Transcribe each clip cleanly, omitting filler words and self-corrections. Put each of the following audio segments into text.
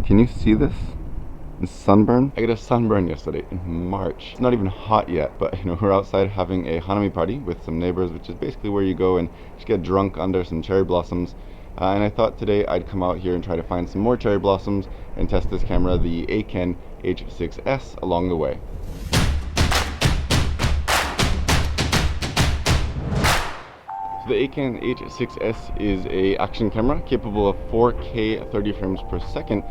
Can you see this? The sunburn? I got a sunburn yesterday in March. It's not even hot yet, but we're outside having a Hanami party with some neighbors, which is basically where you go and just get drunk under some cherry blossoms. And I thought today I'd come out here and try to find some more cherry blossoms and test this camera, the Eken H6s, along the way. So the Eken H6s is a action camera capable of 4K 30 frames per second,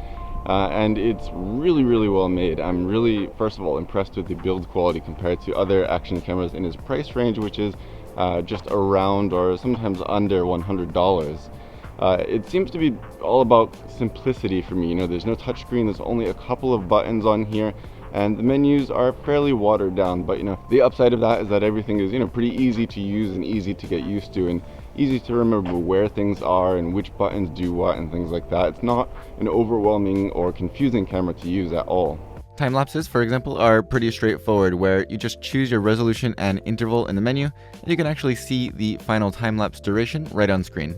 and it's really well made. I'm really, first of all, impressed with the build quality compared to other action cameras in its price range, which is just around or sometimes under $100. It seems to be all about simplicity for me. There's no touchscreen, there's only a couple of buttons on here, and the menus are fairly watered down. But the upside of that is that everything is pretty easy to use and easy to get used to, and easy to remember where things are and which buttons do what and things like that. It's not an overwhelming or confusing camera to use at all. Time lapses, for example, are pretty straightforward, where you just choose your resolution and interval in the menu, and you can actually see the final time lapse duration right on screen.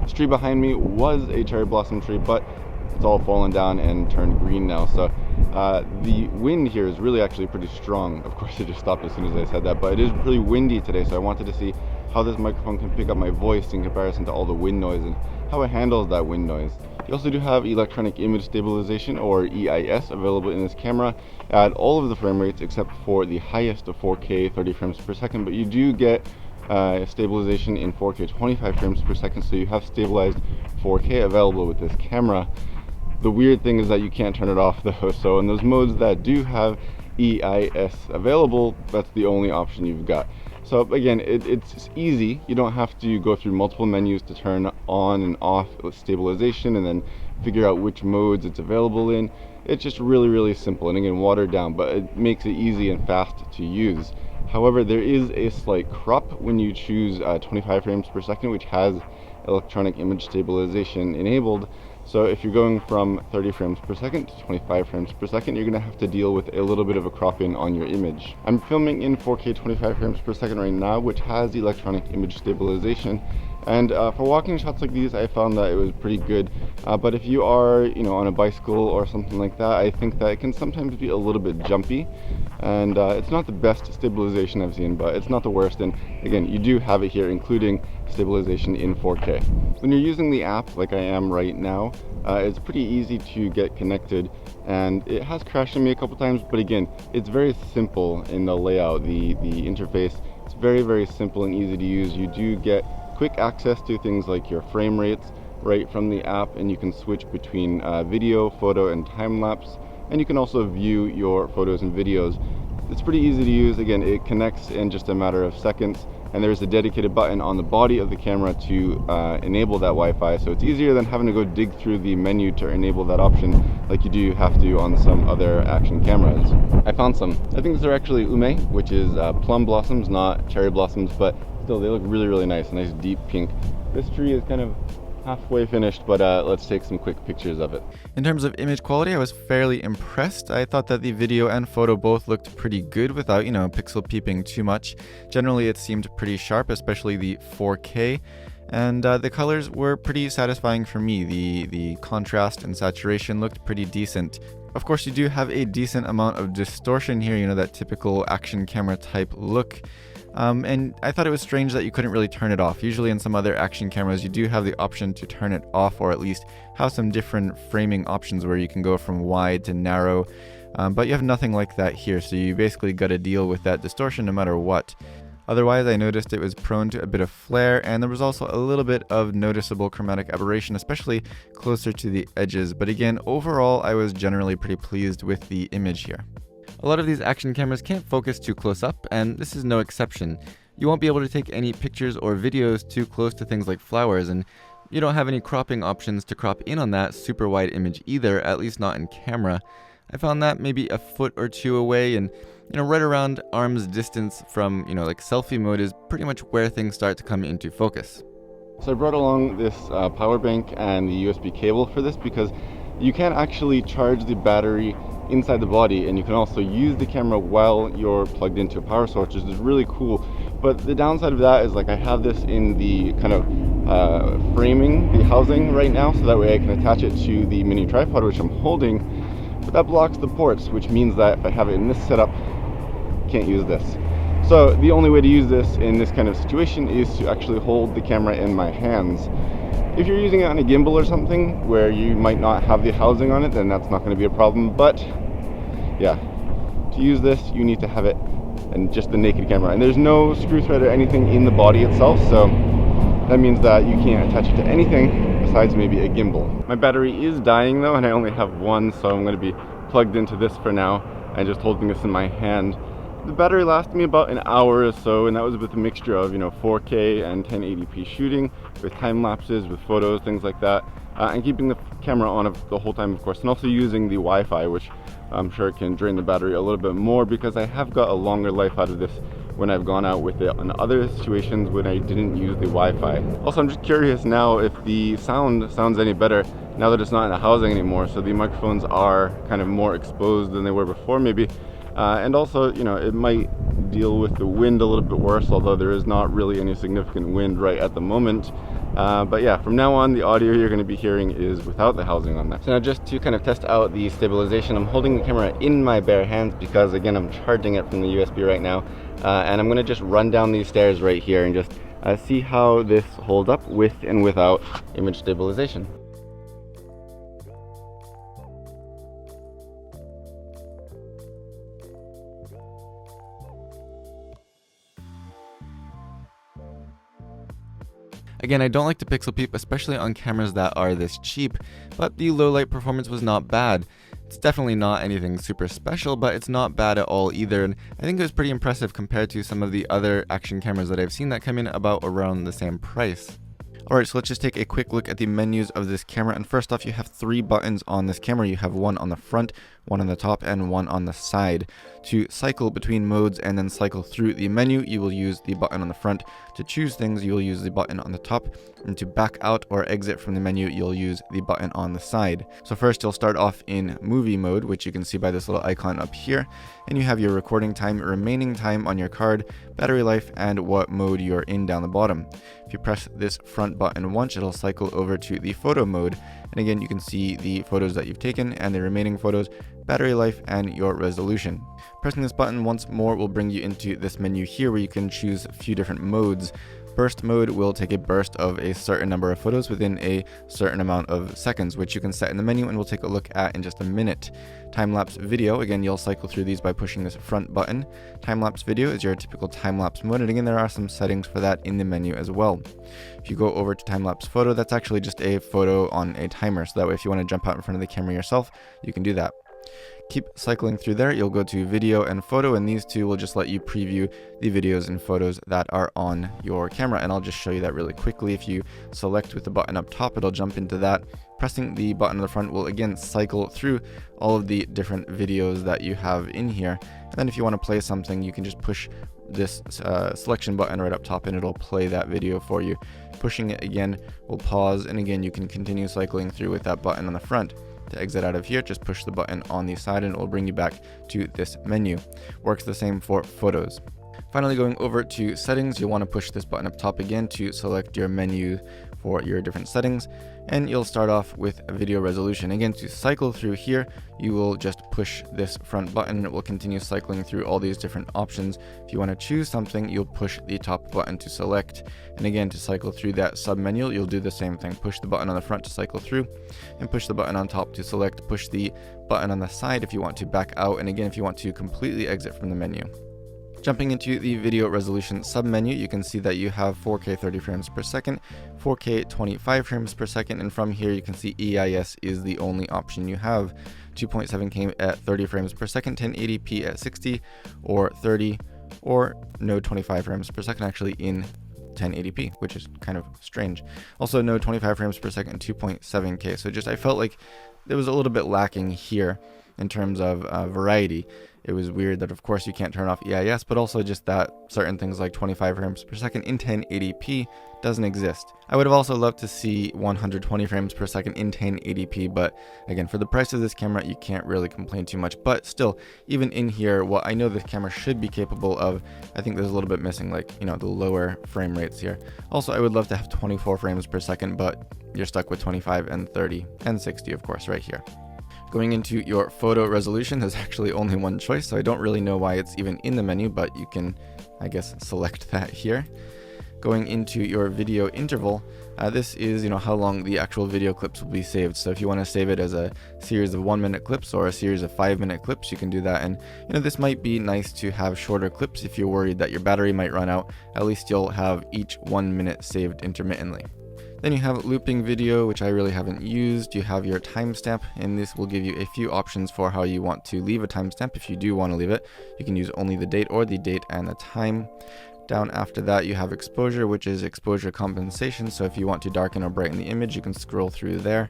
This tree behind me was a cherry blossom tree, but it's all fallen down and turned green now. So the wind here is really actually pretty strong. Of course, it just stopped as soon as I said that, but it is pretty windy today. So I wanted to see how this microphone can pick up my voice in comparison to all the wind noise and how it handles that wind noise. You also do have electronic image stabilization, or EIS, available in this camera at all of the frame rates except for the highest of 4K 30 frames per second, but you do get stabilization in 4K 25 frames per second, so you have stabilized 4K available with this camera. The weird thing is that you can't turn it off though, so in those modes that do have EIS available, that's the only option you've got. So again, it's easy. You don't have to go through multiple menus to turn on and off stabilization and then figure out which modes it's available in. It's just really simple, and again, watered down, but it makes it easy and fast to use. However, there is a slight crop when you choose 25 frames per second, which has electronic image stabilization enabled. So if you're going from 30 frames per second to 25 frames per second, you're going to have to deal with a little bit of a crop-in on your image. I'm filming in 4K 25 frames per second right now, which has electronic image stabilization. And for walking shots like these, I found that it was pretty good. But if you are, on a bicycle or something like that, I think that it can sometimes be a little bit jumpy. And it's not the best stabilization I've seen, but it's not the worst. And again, you do have it here, including stabilization in 4K. When you're using the app, like I am right now, it's pretty easy to get connected. And it has crashed on me a couple times, but again, it's very simple in the layout, the interface. It's very simple and easy to use. You do get quick access to things like your frame rates right from the app, and you can switch between video, photo, and time lapse, and you can also view your photos and videos. It's pretty easy to use. Again, it connects in just a matter of seconds, and there's a dedicated button on the body of the camera to enable that Wi-Fi, so it's easier than having to go dig through the menu to enable that option like you do have to on some other action cameras. I found some. I think these are actually ume, which is plum blossoms, not cherry blossoms, but still they look really nice, nice deep pink. This tree is kind of halfway finished, but let's take some quick pictures of it. In terms of image quality, I was fairly impressed. I thought that the video and photo both looked pretty good without, pixel peeping too much. Generally, it seemed pretty sharp, especially the 4K. And the colors were pretty satisfying for me. The contrast and saturation looked pretty decent. Of course, you do have a decent amount of distortion here, that typical action camera type look. And I thought it was strange that you couldn't really turn it off. Usually in some other action cameras, you do have the option to turn it off, or at least have some different framing options where you can go from wide to narrow. But you have nothing like that here, so you basically got to deal with that distortion no matter what. Otherwise, I noticed it was prone to a bit of flare, and there was also a little bit of noticeable chromatic aberration, especially closer to the edges. But again, overall, I was generally pretty pleased with the image here. A lot of these action cameras can't focus too close up, and this is no exception. You won't be able to take any pictures or videos too close to things like flowers, and you don't have any cropping options to crop in on that super wide image either, at least not in camera. I found that maybe a foot or two away, and right around arm's distance from, like selfie mode is pretty much where things start to come into focus. So I brought along this power bank and the USB cable for this because you can actually charge the battery inside the body, and you can also use the camera while you're plugged into a power source, which is really cool. But the downside of that is, like, I have this in the kind of framing the housing right now, so that way I can attach it to the mini tripod which I'm holding, but that blocks the ports, which means that if I have it in this setup, I can't use this. So the only way to use this in this kind of situation is to actually hold the camera in my hands. If you're using it on a gimbal or something where you might not have the housing on it, then that's not going to be a problem. But yeah, to use this you need to have it and just the naked camera, and there's no screw thread or anything in the body itself, so that means that you can't attach it to anything besides maybe a gimbal. My battery is dying though, and I only have one, so I'm going to be plugged into this for now and just holding this in my hand. The battery lasted me about an hour or so, and that was with a mixture of 4K and 1080p shooting, with time lapses, with photos, things like that, and keeping the camera on the whole time, of course, and also using the Wi-Fi, which I'm sure can drain the battery a little bit more, because I have got a longer life out of this when I've gone out with it in other situations when I didn't use the Wi-Fi. Also, I'm just curious now if the sound sounds any better now that it's not in the housing anymore, so the microphones are kind of more exposed than they were before maybe. And also, it might deal with the wind a little bit worse, although there is not really any significant wind right at the moment. But yeah, from now on, the audio you're going to be hearing is without the housing on that. So now, just to kind of test out the stabilization, I'm holding the camera in my bare hands because, again, I'm charging it from the USB right now. And I'm going to just run down these stairs right here and just see how this holds up with and without image stabilization. Again, I don't like to pixel peep, especially on cameras that are this cheap, but the low light performance was not bad. It's definitely not anything super special, but it's not bad at all either, and I think it was pretty impressive compared to some of the other action cameras that I've seen that come in about around the same price. Alright, so let's just take a quick look at the menus of this camera, and first off, you have 3 buttons on this camera. You have one on the front, one on the top, and one on the side. To cycle between modes and then cycle through the menu, you will use the button on the front. To choose things, you will use the button on the top, and to back out or exit from the menu, you'll use the button on the side. So first, you'll start off in movie mode, which you can see by this little icon up here, and you have your recording time, remaining time on your card, battery life, and what mode you're in down the bottom. If you press this front button once, it'll cycle over to the photo mode, and again, you can see the photos that you've taken and the remaining photos, battery life, and your resolution. Pressing this button once more will bring you into this menu here where you can choose a few different modes. Burst mode will take a burst of a certain number of photos within a certain amount of seconds, which you can set in the menu and we'll take a look at in just a minute. Time-lapse video, again, you'll cycle through these by pushing this front button. Time-lapse video is your typical time-lapse mode, and again, there are some settings for that in the menu as well. If you go over to time-lapse photo, that's actually just a photo on a timer, so that way if you want to jump out in front of the camera yourself, you can do that. Keep cycling through there, you'll go to video and photo, and these two will just let you preview the videos and photos that are on your camera, and I'll just show you that really quickly. If you select with the button up top, it'll jump into that. Pressing the button on the front will again cycle through all of the different videos that you have in here, and then if you want to play something, you can just push this selection button right up top and it'll play that video for you. Pushing it again will pause, and again you can continue cycling through with that button on the front. To exit out of here, just push the button on the side and it will bring you back to this menu. Works the same for photos. Finally, going over to settings, you'll want to push this button up top again to select your menu for your different settings, and you'll start off with video resolution. Again, to cycle through here, you will just push this front button and it will continue cycling through all these different options. If you want to choose something, you'll push the top button to select, and again, to cycle through that sub menu, you'll do the same thing. Push the button on the front to cycle through, and push the button on top to select. Push the button on the side if you want to back out, and again, if you want to completely exit from the menu. Jumping into the video resolution submenu, you can see that you have 4K 30 frames per second, 4K 25 frames per second, and from here you can see EIS is the only option you have. 2.7K at 30 frames per second, 1080p at 60 or 30, or no 25 frames per second actually in 1080p, which is kind of strange. Also no 25 frames per second, 2.7K. So just I felt like there was a little bit lacking here in terms of variety. it was weird that of course you can't turn off EIS, but also just that certain things like 25 frames per second in 1080p doesn't exist. I would have also loved to see 120 frames per second in 1080p, but again, for the price of this camera, you can't really complain too much. But still, even in here, what I know this camera should be capable of, I think there's a little bit missing, like, you know, the lower frame rates here. Also, I would love to have 24 frames per second, but you're stuck with 25 and 30 and 60, of course, right here. Going into your photo resolution, there's actually only one choice, so I don't really know why it's even in the menu, but you can, I guess, select that here. Going into your video interval, this is, you know, how long the actual video clips will be saved. So if you want to save it as a series of 1-minute clips or a series of 5-minute clips, you can do that. And, you know, this might be nice to have shorter clips if you're worried that your battery might run out. At least you'll have each 1 minute saved intermittently. Then you have looping video, which I really haven't used. You have your timestamp, and this will give you a few options for how you want to leave a timestamp. If you do want to leave it, you can use only the date or the date and the time. Down after that, you have exposure, which is exposure compensation. So if you want to darken or brighten the image, you can scroll through there.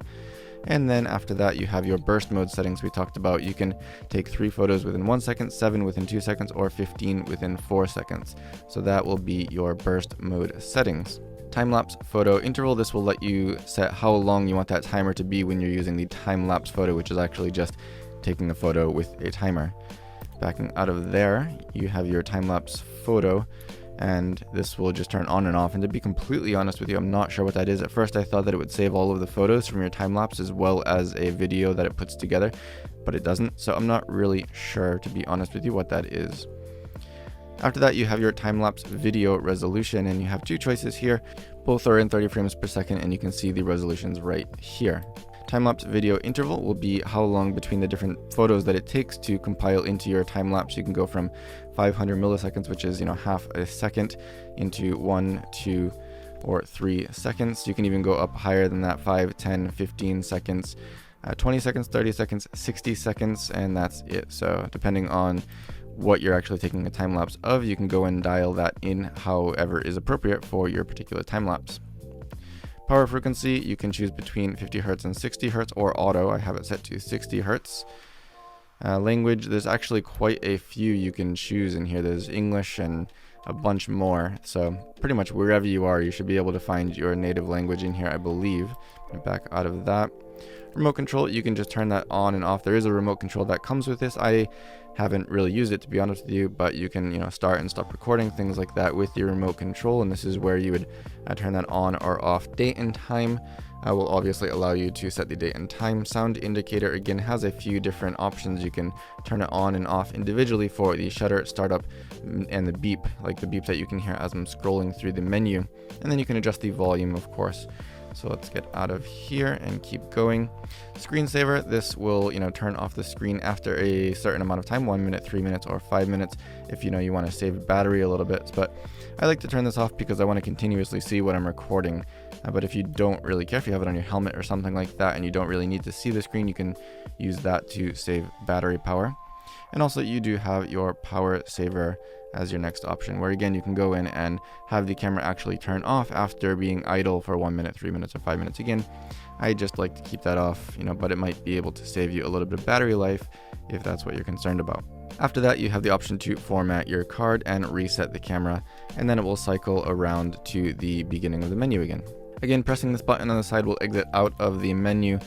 And then after that, you have your burst mode settings we talked about. You can take 3 photos within 1 second, 7 within 2 seconds, or 15 within 4 seconds. So that will be your burst mode settings. Time-lapse photo interval, this will let you set how long you want that timer to be when you're using the time-lapse photo, which is actually just taking a photo with a timer. Backing out of there, you have your time-lapse photo, and this will just turn on and off. And to be completely honest with you, I'm not sure what that is. At first I thought that it would save all of the photos from your time-lapse as well as a video that it puts together, but it doesn't, so I'm not really sure, to be honest with you, what that is. After that, you have your time-lapse video resolution, and you have 2 choices here. Both are in 30 frames per second, and you can see the resolutions right here. Time-lapse video interval will be how long between the different photos that it takes to compile into your time-lapse. You can go from 500 milliseconds, which is, you know, half a second, into 1, 2, or 3 seconds. You can even go up higher than that, 5, 10, 15 seconds, 20 seconds, 30 seconds, 60 seconds, and that's it. So depending on what you're actually taking a time lapse of, you can go and dial that in however is appropriate for your particular time lapse. Power frequency, you can choose between 50 Hz and 60 Hz or auto. I have it set to 60 Hz. Language, there's actually quite a few you can choose in here. There's English and a bunch more. So pretty much wherever you are, you should be able to find your native language in here, I believe. Back out of that. Remote control, you can just turn that on and off. There is a remote control that comes with this. I haven't really used it, to be honest with you, but you can, you know, start and stop recording, things like that with your remote control, and this is where you would turn that on or off. Date and time will obviously allow you to set the date and time. Sound indicator, again, has a few different options. You can turn it on and off individually for the shutter, startup, and the beep, like the beep that you can hear as I'm scrolling through the menu. And then you can adjust the volume, of course. So let's get out of here and keep going. Screensaver, this will, you know, turn off the screen after a certain amount of time, 1 minute, 3 minutes, or 5 minutes, if you know you want to save battery a little bit. But I like to turn this off because I want to continuously see what I'm recording. But if you don't really care, if you have it on your helmet or something like that and you don't really need to see the screen, you can use that to save battery power. And also you do have your power saver as your next option, where again you can go in and have the camera actually turn off after being idle for 1 minute, 3 minutes, or 5 minutes. Again, I just like to keep that off, you know, but it might be able to save you a little bit of battery life if that's what you're concerned about. After that, you have the option to format your card and reset the camera, and then it will cycle around to the beginning of the menu again. Again, pressing this button on the side will exit out of the menu,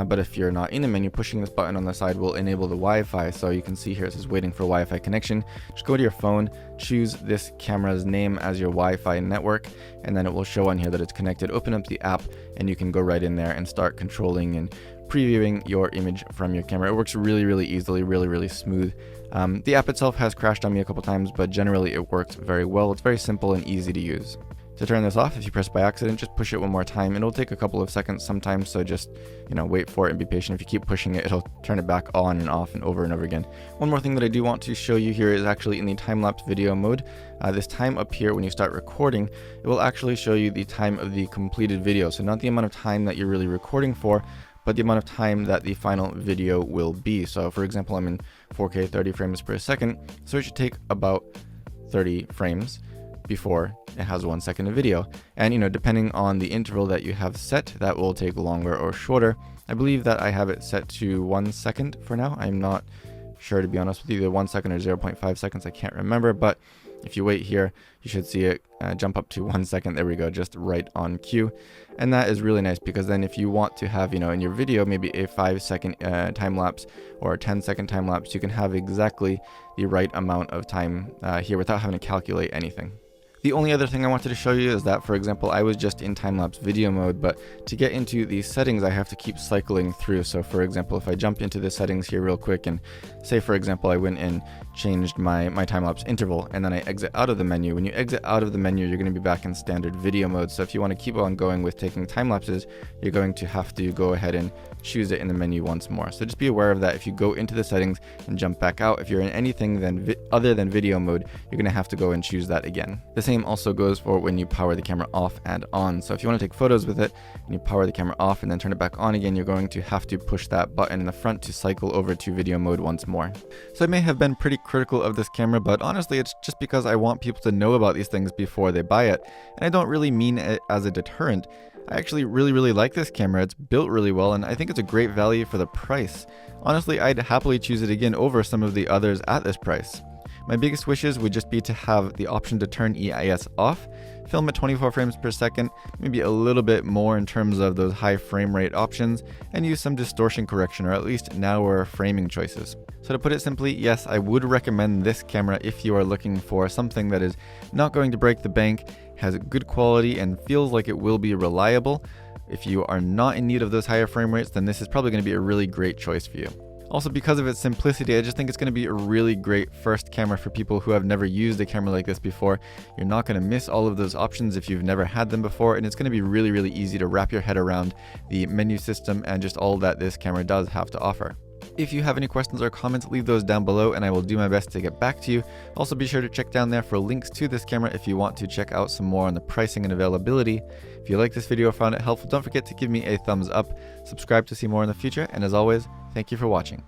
but if you're not in the menu, pushing this button on the side will enable the Wi-Fi. So you can see here it says waiting for Wi-Fi connection. Just go to your phone, choose this camera's name as your Wi-Fi network, and then it will show on here that it's connected. Open up the app, and you can go right in there and start controlling and previewing your image from your camera. It works really, really easily, really smooth. The app itself has crashed on me a couple times, but generally it works very well. It's very simple and easy to use. To turn this off, if you press by accident, just push it one more time. It'll take a couple of seconds sometimes, so just, you know, wait for it and be patient. If you keep pushing it, it'll turn it back on and off and over again. One more thing that I do want to show you here is actually in the time-lapse video mode. This time up here, when you start recording, it will actually show you the time of the completed video. So not the amount of time that you're really recording for, but the amount of time that the final video will be. So for example, I'm in 4K 30 frames per second, so it should take about 30 frames before it has 1 second of video. And, you know, depending on the interval that you have set, that will take longer or shorter. I believe that I have it set to 1 second for now. I'm not sure, to be honest with you, either 1 second or 0.5 seconds, I can't remember, but if you wait here, you should see it jump up to 1 second. There we go, just right on cue. And that is really nice, because then if you want to have, in your video, maybe a 5-second time lapse or a 10-second time lapse, you can have exactly the right amount of time here without having to calculate anything. The only other thing I wanted to show you is that, for example, I was just in time-lapse video mode, but to get into these settings, I have to keep cycling through. So for example, if I jump into the settings here real quick and say, for example, I went and changed my time-lapse interval, and then I exit out of the menu. When you exit out of the menu, you're going to be back in standard video mode. So if you want to keep on going with taking time lapses, you're going to have to go ahead and choose it in the menu once more. So just be aware of that. If you go into the settings and jump back out, if you're in anything other than video mode, you're going to have to go and choose that again. The same also goes for when you power the camera off and on. So if you want to take photos with it and you power the camera off and then turn it back on again, you're going to have to push that button in the front to cycle over to video mode once more. So I may have been pretty critical of this camera, but honestly, it's just because I want people to know about these things before they buy it. And I don't really mean it as a deterrent. I actually really like this camera. It's built really well, and I think it's a great value for the price. Honestly, I'd happily choose it again over some of the others at this price. My biggest wishes would just be to have the option to turn EIS off, film at 24 frames per second, maybe a little bit more in terms of those high frame rate options, and use some distortion correction or at least narrower framing choices. So to put it simply, yes, I would recommend this camera if you are looking for something that is not going to break the bank, has good quality, and feels like it will be reliable. If you are not in need of those higher frame rates, then this is probably going to be a really great choice for you. Also, because of its simplicity, I just think it's going to be a really great first camera for people who have never used a camera like this before. You're not going to miss all of those options if you've never had them before, and it's going to be really easy to wrap your head around the menu system and just all that this camera does have to offer. If you have any questions or comments, leave those down below and I will do my best to get back to you. Also, be sure to check down there for links to this camera if you want to check out some more on the pricing and availability. If you like this video or found it helpful, don't forget to give me a thumbs up, subscribe to see more in the future, and as always, thank you for watching.